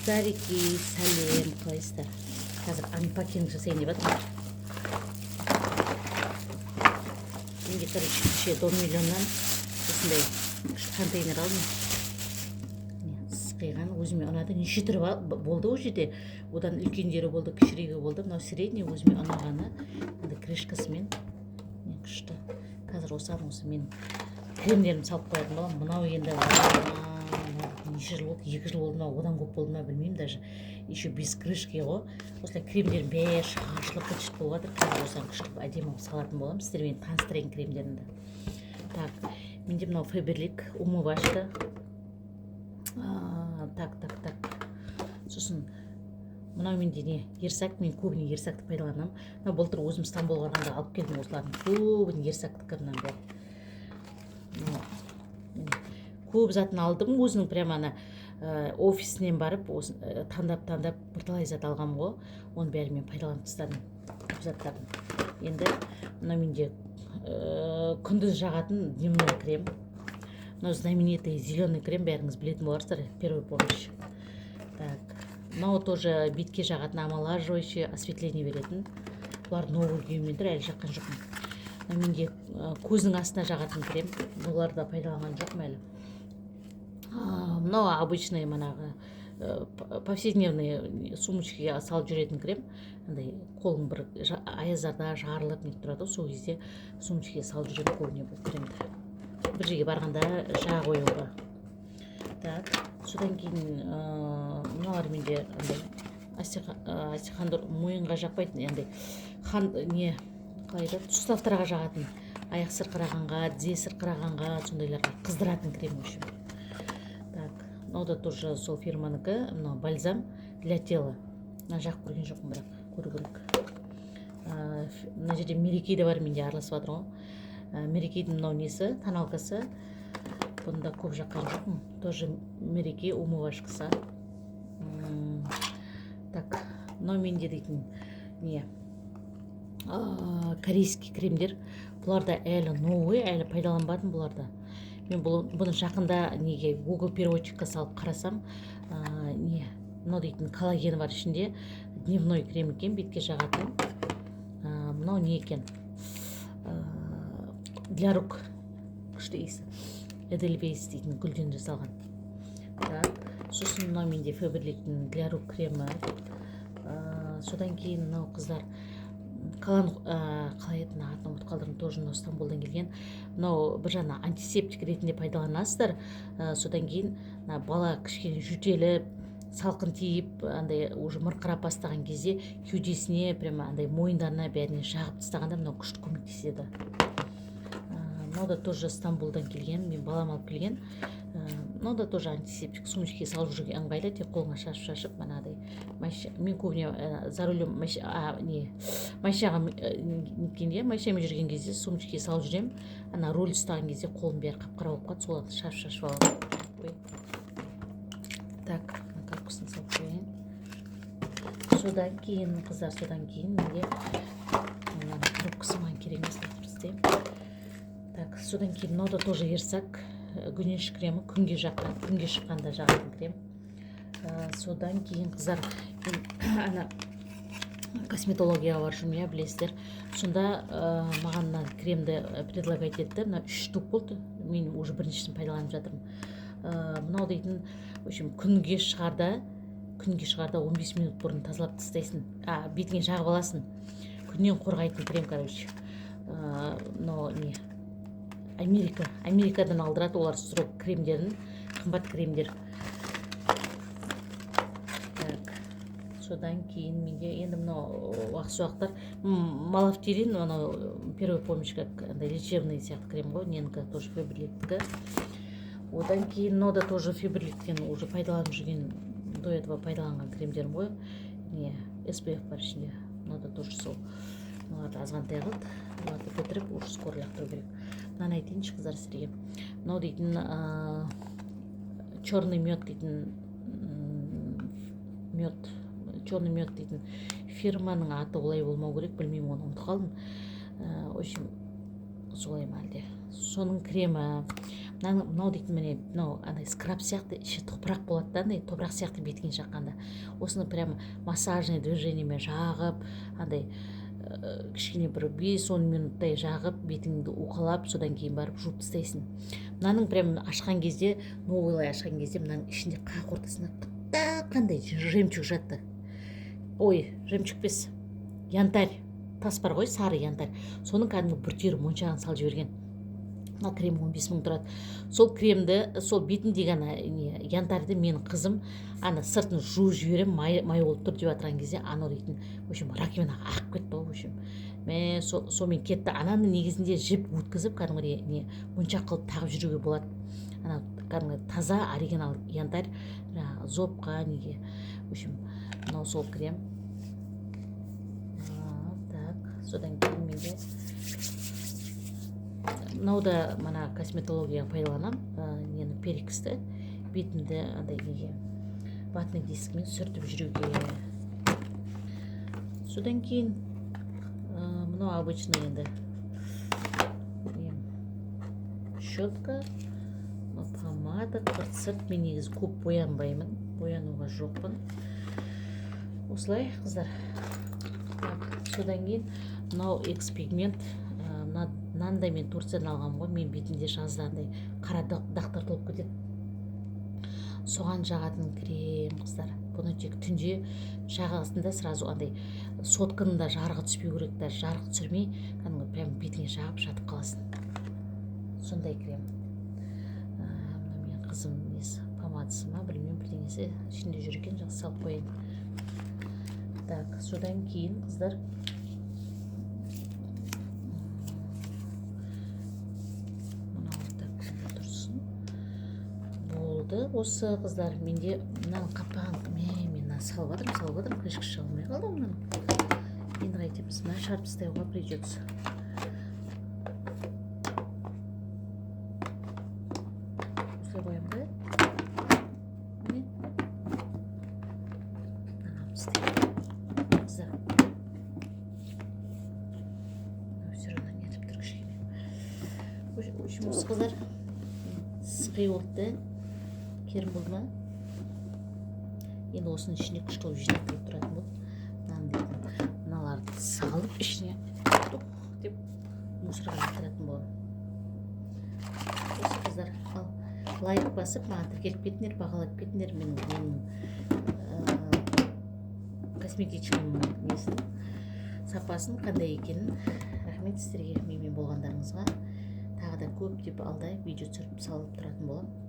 Қыздарики, сәлем, қалайсыздар? Қазір анпакинг жасайын деп жатырмын. Менде, короче, кеше Домиллионнан осындай контейнер алдым. Сықиған, өзіме ұнады. Неше түрі болды ол жерде. Одан үлкендері болды, кішірегі болды. Мынау средний өзіме ұнағаны. Енді крышкасымен. Күшті. Қазір осы мен кремдерімді салып қоятын боламын. Мынау енді неше жыл болды, 2 жыл болды ма, одан көп болды ма білмеймін даже. Еще без крышки ғой. Осылай кремдерім бәрі шашылып быт-шыт болып жатыр. Қазір осыған күшті әдемі салатын боламын. Сіздермен таныстырайын кремдерімді. Так, менде мынау Faberlic умывашка. Так. Сосын мынау менде не? Ерсак, мен көбіне ерсакты пайдаланамын. Мына былтыр өзім Стамбулға барғанда алып келдім осылардың көбін ерсактікі мынан бәрі. Көп затын алдым, өзінің прямо ана офисінен барып, таңдап бірталай зат алғам ғой. Оны бәрі мен пайдаланып тастадым, көп заттардың. Енді мына менде күндіз жағатын дневной крем. Мынау знаменитый зеленый крем, бәріңіз білетін боларсыздар, первая помощь. Так, мынау тоже бетке жағатын омолаживающий, осветление беретін. Бұлар новый күйіммен тұр, әлі жаққан жоқпын. Мына менде көздің астына жағатын крем. Бұларды пайдаланған жоқпын әлі. Мынау обычный манағы повседневный сумочкаға салып жүретін крем. Андай қолың бір аяздарда жарылып не тұрады, сол кезде сумочкаға салып жүретін көбіне бұл кремді. Бір жерге барғанда жаға қоюға. Так, содан кейін мыналар менде астихандыр мойынға жақпайтын, андай қалай да суставтарға жағатын, аяқ сырқырағанға, тізе сырқырағанға, сондайларға қыздыратын крем үшін. Мынау да тоже сол фирманікі, мынау бальзам для тела. Мына жақып көрген жоқпын, бірақ көру керек. Мына жерде мерекей де бар, менде араласып жатыр ғой. Мерекейдің мынау несі, тоналкасы. Бұны да көп жаққан жоқпын. Тоже мерекей умывашкасы. Так, мынау менде дейтін не? Корейский кремдер. Бұларда әлі новый, әлі пайдаланбадым бұларда. Мен бұны жақында неге Google переводчикқа салып қарасам, мынау дейтін коллаген бар ішінде, дневной крем екен, бетке жағатын. Мынау не екен? Для рук. Күшті иісі. Эдельвейс дейтін гүлден жасалған. Сосын мынау менде Faberlic'тің для рук кремі. Содан кейін мынау қыздар қалай етін атын ұмытып қалдым, тоже Стамбулдан келген. Мынау бір жана антисептик ретінде пайдаланасыздар. Содан кейін бала кішкене жөтеліп, салқын тиіп, андай уже мырқырап бастаған кезде кеудесіне, прямо андай мойындарына бәріне жағып тастағанда мынау күшті көмектеседі. Мынау да тоже Стамбулдан келген, мен балам алып келген. Мынау да тоже антисептик, сумочкаға салып жүруге ыңғайлы, тек қолыңа шашып, манағыдай. Мен көбіне за рулем майшаға неткенде, майшамен жүрген кезде сумочкаға салып жүрем. Ана руль ұстаған кезде қолым бәрі қап-қара болып қалды, соларды шашып аламын. Так, капкасын салып қояйын. Содан кейін, қыздар, менде коробкасы маған керек емес, істеймін. Так, содан кейін мынау да тоже ерсак. Гүнеш кремі, күнге шыққанда жағатын крем. Содан кейін қыздар, ана косметологияға бар жүрмін, білесіздер. Сонда маған кремді предлагать етті. Мына 3 штук болды. Мен уже біріншісін пайдаланып жатырмын. Мынау дейтін, күнге шығарда 15 минут бұрын тазалап тастайсың. Бетіңе жағып аласың. Күннен қорғайтын крем, короче. Мынау не? Америкадан алдырады олар срок кремдерін, қымбат кремдер. Так, содан кейін менде енді мынау уақыт-суақтар малафтилин, мынау первая помощь, как лечебный сияқты крем ғой, ненікі тоже Faberlic'тікі. Одан кейін мынау да тоже Faberlic'тен уже пайдаланып жүрген, до этого пайдаланған кремдерім ғой. SPF бар ішінде. Мынау да тоже сол. Мыналарды азғантай қылды. Мыналарды бітіріп, уже скоро лақтыру керек. Мынаны айтайыншы, қыздар, сіздерге. Мынау дейтін черный мед дейтін черный мед дейтін фирманың аты олай болмау керек, білмеймін, оны ұмытып қалдым. В общем, солай ма әлде. Соның кремі. мынау дейтін міне мынау андай скраб сияқты іші топырақ болады да, андай топырақ сияқты бетіңе жаққанда осыны прямо массажный движениемен жағып андай кішкене бір 5-10 минуттай жағып бетіңді уқалап содан кейін барып жуып тастайсың. Мынаның прям ашқан кезде, новыйлай ашқан кезде мынаның ішінде қақ ортасында қандай жемчуг жатты. Ой, жемчуг емес, янтарь тас бар ғой, сары янтарь. Соның кәдімгі бүртері моншағын салып жіберген. Мына крем 15 мың тұрады. Сол кремді, сол бетіндегі ана янтарды менің қызым ана сыртын жуып жіберем, май болып тұр деп отырған кезде анау дейтін, в общем, раковинаға ағып кетті ғой, в общем. Сонымен кетті. Ананы негізінде жіп өткізіп, кәдімгі не моншақ қылып тағып жүруге болады. Ана кәдімгі таза оригинал янтарь, зобқа неге. В общем, мынау сол крем. Так, содан кейін менде мынау да мана косметологияға пайдаланам, нені перекісті бетімді андай неге ватный дискімен сүртіп жүруге. Содан кейін мынау обычный енді щетка, помада, қырт-сырт. Мен негізі көп боянбаймын, боянуға жоқпын. Осылай қыздар. Содан кейін мынау экспигмент, мынандай мен Турциядан алғам ғой, мен бетімде жазда андай қара дақтар толып кетеді. Соған жағатын крем қыздар. Бұны тек түнде жағасында сразу андай сотканың да жарығы түспеу керек, та жарық түсірмей кәдімгі прям бетіңе жағып жатып қаласың. Сондай крем. Мына мен қызым несі помадасы ма білмеймін, бірдеңесі ішінде жүр екен, жақсы салып қояйын. Так, содан кейін қыздар осы қыздар. Менде мынаның қапағын мен салып жатырмын, крышка шыға алмай қалды мынаның. Енді қайтеміз, мына шығарып тастауға придется. Осылай қоямын да. Міне. Мынаны істеймін. Қыздар. Все равно нетіп тұр кішкене. В общем, осы қыздар сықи олды. Керім бұл ма? Енді осының ішіне күшті жинап тұратын бұл. Мыналарды салып ішіне деп мусорға жатыратын бұл. Осы қыздар, лайк басып, маған тіркеліп кетіңдер, бағалап кетіңдер. Менің косметичкамның несін, сапасын қандай екенін. Рахмет сіздерге, менімен болғандарыңызға. Тағы да көп деп алда видео түсіріп салып тұратын болам.